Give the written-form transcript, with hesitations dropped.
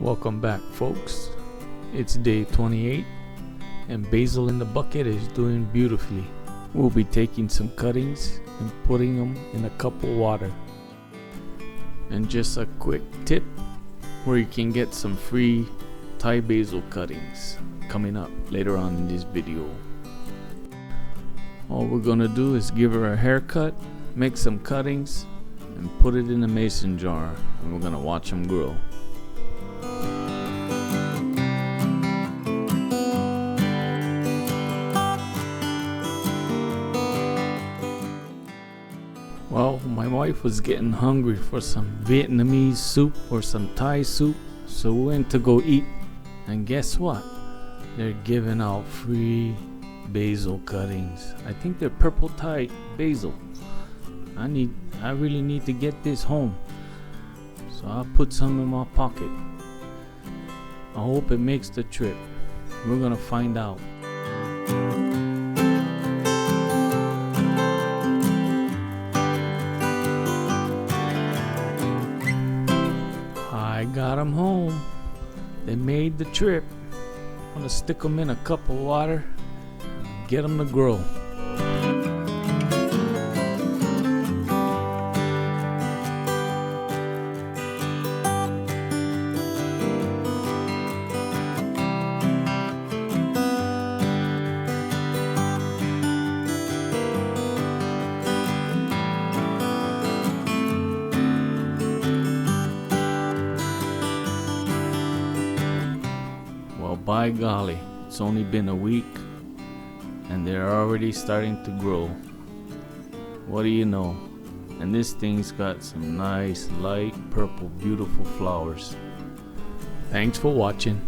Welcome back, folks. It's day 28 and basil in the bucket is doing beautifully. We'll be taking some cuttings and putting them in a cup of water. And just a quick tip where you can get some free Thai basil cuttings coming up later on in this video. All we're gonna do is give her a haircut, make some cuttings, and put it in a mason jar, and we're gonna watch them grow. Well, my wife was getting hungry for some Vietnamese soup or some Thai soup, so we went to go eat. And guess what? They're giving out free basil cuttings. I think they're purple Thai basil. I really need to get this home. So I'll put some in my pocket. I hope it makes the trip. We're gonna find out. I got them home. They made the trip. I'm gonna stick them in a cup of water and get them to grow. Well, by golly, it's only been a week and they're already starting to grow. What do you know? And this thing's got some nice light purple beautiful flowers. Thanks for watching.